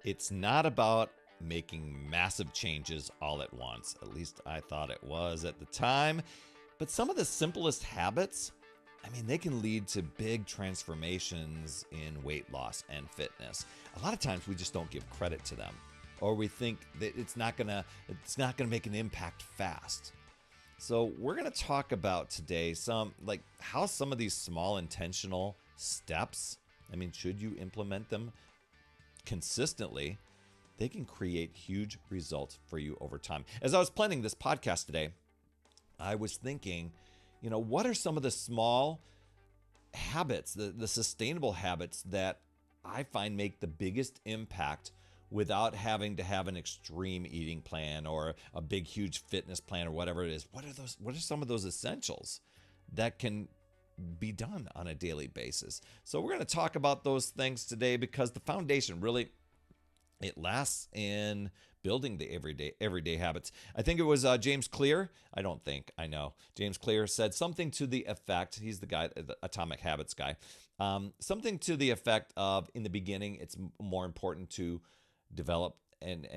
It's not about making massive changes all at once. At least I thought it was at the time. But some of the simplest habits, they can lead to big transformations in weight loss and fitness. A lot of times we just don't give credit to them, or we think that it's not gonna make an impact fast. So we're gonna talk about today how some of these small intentional steps, should you implement them consistently, they can create huge results for you over time. As I was planning this podcast today, I was thinking, what are some of the small habits, the sustainable habits that I find make the biggest impact without having to have an extreme eating plan or a big, huge fitness plan or whatever it is? What are some of those essentials that can be done on a daily basis? So we're going to talk about those things today, because the foundation really, it lasts in building the everyday habits. I think it was James Clear. I know. James Clear said something to the effect, he's the guy, the Atomic Habits guy, something to the effect of, in the beginning, it's more important to develop and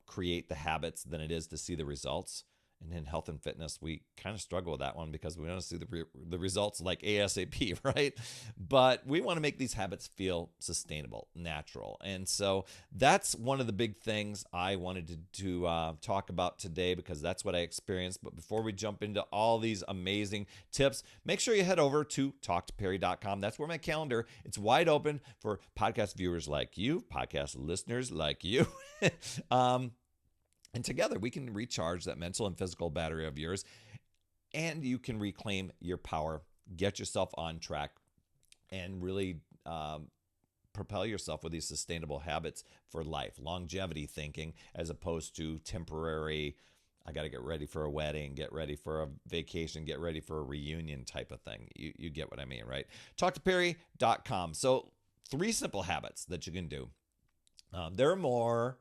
create the habits than it is to see the results. And in health and fitness, we kind of struggle with that one because we want to see the results like ASAP, right? But we want to make these habits feel sustainable, natural. And so that's one of the big things I wanted to talk about today, because that's what I experienced. But before we jump into all these amazing tips, make sure you head over to talktoperry.com. That's where my calendar, it's wide open for podcast viewers like you, podcast listeners like you. And together we can recharge that mental and physical battery of yours, and you can reclaim your power, get yourself on track, and really propel yourself with these sustainable habits for life, longevity thinking, as opposed to temporary, I got to get ready for a wedding, get ready for a vacation, get ready for a reunion type of thing. You get what I mean, right? Talktoperry.com. So 3 simple habits that you can do. There are more,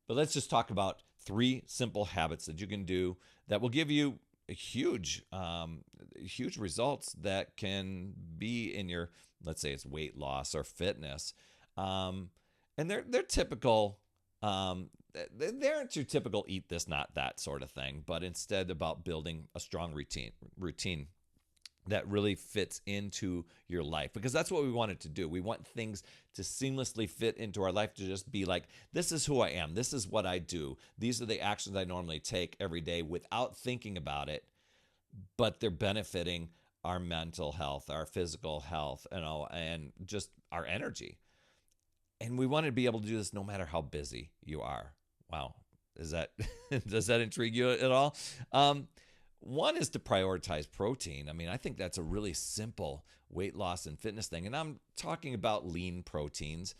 but let's just talk about 3 simple habits that you can do that will give you huge results that can be in your, let's say it's weight loss or fitness. And they're typical. They aren't your typical eat this, not that sort of thing, but instead about building a strong routine that really fits into your life, because that's what we want it to do. We want things to seamlessly fit into our life, to just be like, this is who I am. This is what I do. These are the actions I normally take every day without thinking about it, but they're benefiting our mental health, our physical health, and just our energy. And we want to be able to do this no matter how busy you are. Wow. Does that intrigue you at all? One is to prioritize protein. I think that's a really simple weight loss and fitness thing. And I'm talking about lean proteins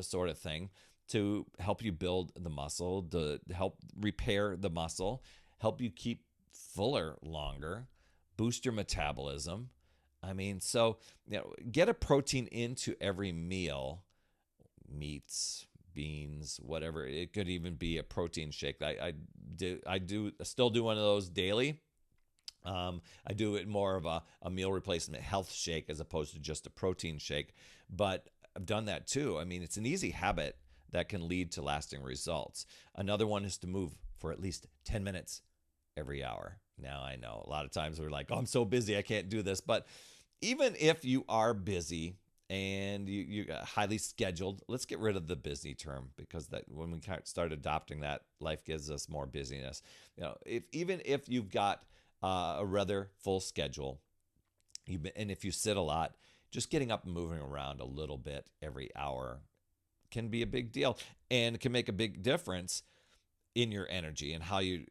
sort of thing, to help you build the muscle, to help repair the muscle, help you keep fuller longer, boost your metabolism. So get a protein into every meal, meats, beans, whatever. It could even be a protein shake. I still do one of those daily. I do it more of a meal replacement health shake as opposed to just a protein shake, but I've done that too. It's an easy habit that can lead to lasting results. Another one is to move for at least 10 minutes every hour. Now, I know a lot of times we're like, oh, I'm so busy, I can't do this. But even if you are busy and you highly scheduled, let's get rid of the busy term, because that when we start adopting that, life gives us more busyness. Even if you've got a rather full schedule, and if you sit a lot, just getting up and moving around a little bit every hour can be a big deal, and can make a big difference in your energy and how you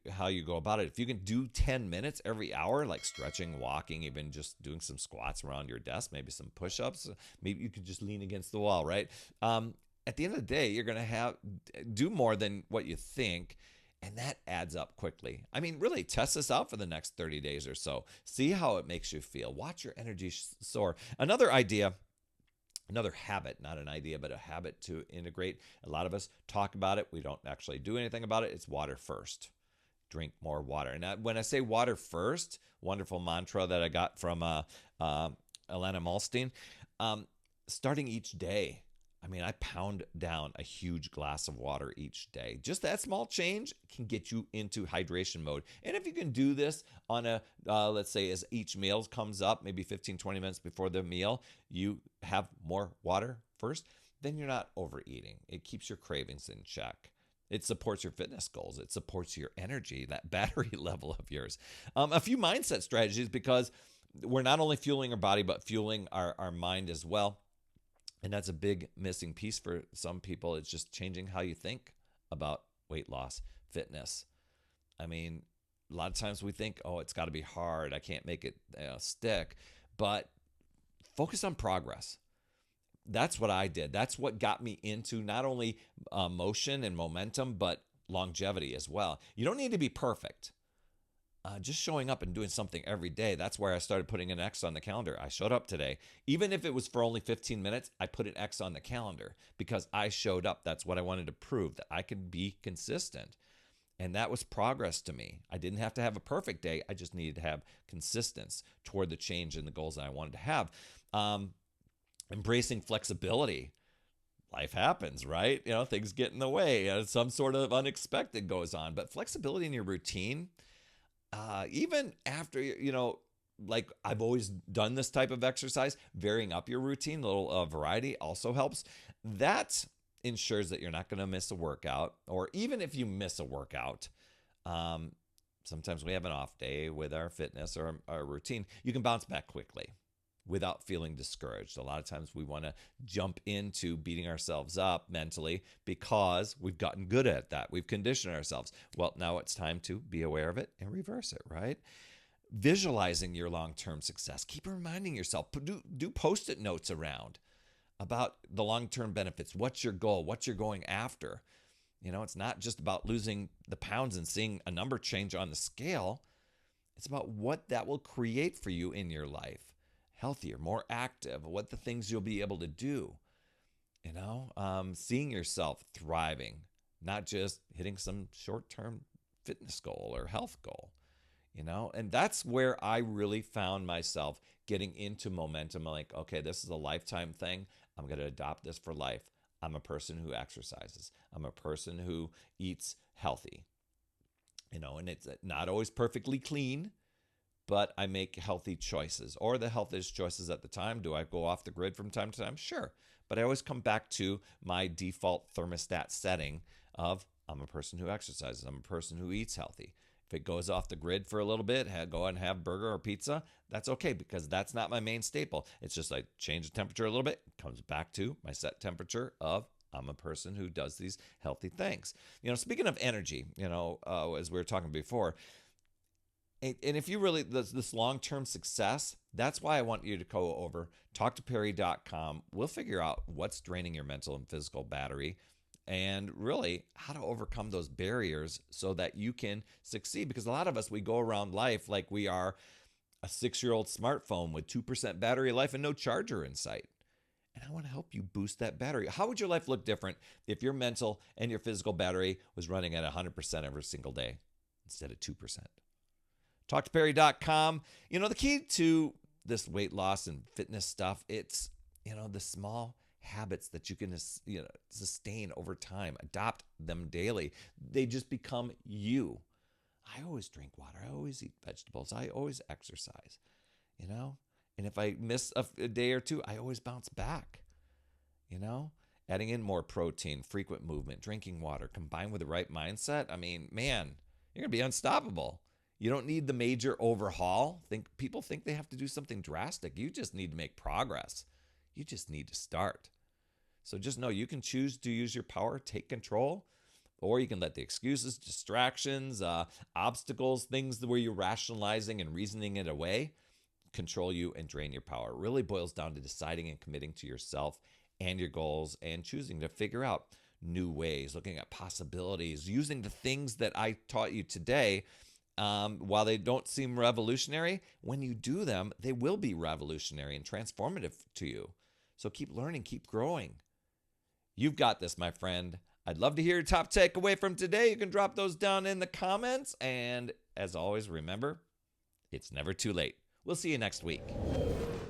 go about it. If you can do 10 minutes every hour, like stretching, walking, even just doing some squats around your desk, maybe some push-ups, maybe you could just lean against the wall, right? At the end of the day, you're going to do more than what you think, and that adds up quickly. Really test this out for the next 30 days or so. See how it makes you feel. Watch your energy soar. Another habit, not an idea, but a habit to integrate. A lot of us talk about it. We don't actually do anything about it. It's water first. Drink more water. And when I say water first, wonderful mantra that I got from Elena Malstein, starting each day I mean, I pound down a huge glass of water each day. Just that small change can get you into hydration mode. And if you can do this on a, let's say, as each meal comes up, maybe 15, 20 minutes before the meal, you have more water first, then you're not overeating. It keeps your cravings in check. It supports your fitness goals. It supports your energy, that battery level of yours. A few mindset strategies, because we're not only fueling our body, but fueling our mind as well. And that's a big missing piece for some people. It's just changing how you think about weight loss, fitness. I mean, a lot of times we think, oh, it's got to be hard. I can't make it stick. But focus on progress. That's what I did. That's what got me into not only motion and momentum, but longevity as well. You don't need to be perfect. Just showing up and doing something every day. That's where I started putting an X on the calendar. I showed up today. Even if it was for only 15 minutes, I put an X on the calendar because I showed up. That's what I wanted to prove, that I could be consistent. And that was progress to me. I didn't have to have a perfect day. I just needed to have consistency toward the change and the goals that I wanted to have. Embracing flexibility. Life happens, right? Things get in the way. Some sort of unexpected goes on. But flexibility in your routine, even after, like I've always done this type of exercise, varying up your routine, a little variety also helps. That ensures that you're not going to miss a workout, or even if you miss a workout, sometimes we have an off day with our fitness or our routine, you can bounce back quickly without feeling discouraged. A lot of times we want to jump into beating ourselves up mentally because we've gotten good at that. We've conditioned ourselves. Well, now it's time to be aware of it and reverse it, right? Visualizing your long-term success. Keep reminding yourself. Do Post-it notes around about the long-term benefits. What's your goal? What you're going after? It's not just about losing the pounds and seeing a number change on the scale. It's about what that will create for you in your life. Healthier, more active, what the things you'll be able to do, seeing yourself thriving, not just hitting some short-term fitness goal or health goal, and that's where I really found myself getting into momentum. Like, okay, this is a lifetime thing. I'm going to adopt this for life. I'm a person who exercises. I'm a person who eats healthy, and it's not always perfectly clean, but I make healthy choices, or the healthiest choices at the time. Do I go off the grid from time to time? Sure. But I always come back to my default thermostat setting of I'm a person who exercises. I'm a person who eats healthy. If it goes off the grid for a little bit, go and have burger or pizza, that's okay, because that's not my main staple. It's just I change the temperature a little bit, comes back to my set temperature of I'm a person who does these healthy things. Speaking of energy, as we were talking before, and if you really, this long-term success, that's why I want you to go over, talktoperry.com. We'll figure out what's draining your mental and physical battery, and really how to overcome those barriers so that you can succeed. Because a lot of us, we go around life like we are a 6-year-old smartphone with 2% battery life and no charger in sight. And I want to help you boost that battery. How would your life look different if your mental and your physical battery was running at 100% every single day instead of 2%? TalkToPerry.com. The key to this weight loss and fitness stuff, it's, the small habits that you can, sustain over time. Adopt them daily. They just become you. I always drink water. I always eat vegetables. I always exercise, And if I miss a day or two, I always bounce back, Adding in more protein, frequent movement, drinking water, combined with the right mindset. I mean, man, you're going to be unstoppable. You don't need the major overhaul. People think they have to do something drastic. You just need to make progress. You just need to start. So just know you can choose to use your power, take control, or you can let the excuses, distractions, obstacles, things where you're rationalizing and reasoning it away, control you and drain your power. It really boils down to deciding and committing to yourself and your goals and choosing to figure out new ways, looking at possibilities, using the things that I taught you today. While they don't seem revolutionary, when you do them, they will be revolutionary and transformative to you. So keep learning, keep growing. You've got this, my friend. I'd love to hear your top takeaway from today. You can drop those down in the comments. And as always, remember, it's never too late. We'll see you next week.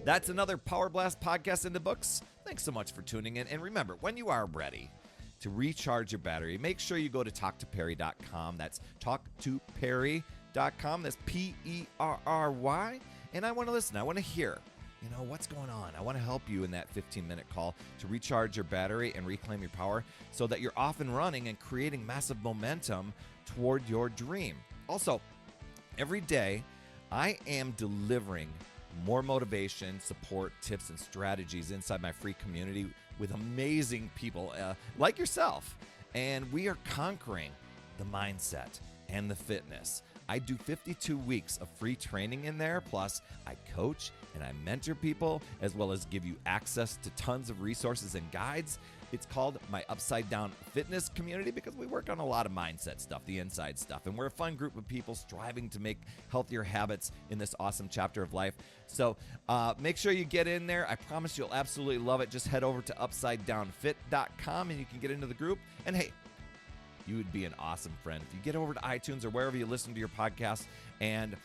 That's another Power Blast podcast in the books. Thanks so much for tuning in. And remember, when you are ready to recharge your battery, make sure you go to talktoperry.com. That's talktoperry.com. That's Perry. And I want to listen. I want to hear, what's going on. I want to help you in that 15-minute call to recharge your battery and reclaim your power so that you're off and running and creating massive momentum toward your dream. Also, every day, I am delivering more motivation, support, tips, and strategies inside my free community with amazing people like yourself. And we are conquering the mindset and the fitness. I do 52 weeks of free training in there. Plus, I coach and I mentor people, as well as give you access to tons of resources and guides. It's called my Upside Down Fitness community because we work on a lot of mindset stuff, the inside stuff. And we're a fun group of people striving to make healthier habits in this awesome chapter of life. So make sure you get in there. I promise you'll absolutely love it. Just head over to upsidedownfit.com and you can get into the group. And hey, you would be an awesome friend if you get over to iTunes or wherever you listen to your podcast and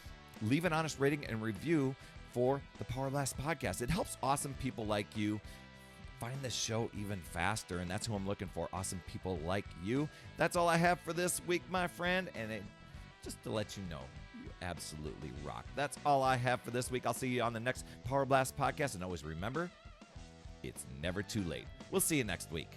leave an honest rating and review for the Power Blast podcast. It helps awesome people like you find the show even faster, and that's who I'm looking for, awesome people like you. That's all I have for this week, my friend, and just to let you know, you absolutely rock. That's all I have for this week. I'll see you on the next Power Blast podcast, and always remember, it's never too late. We'll see you next week.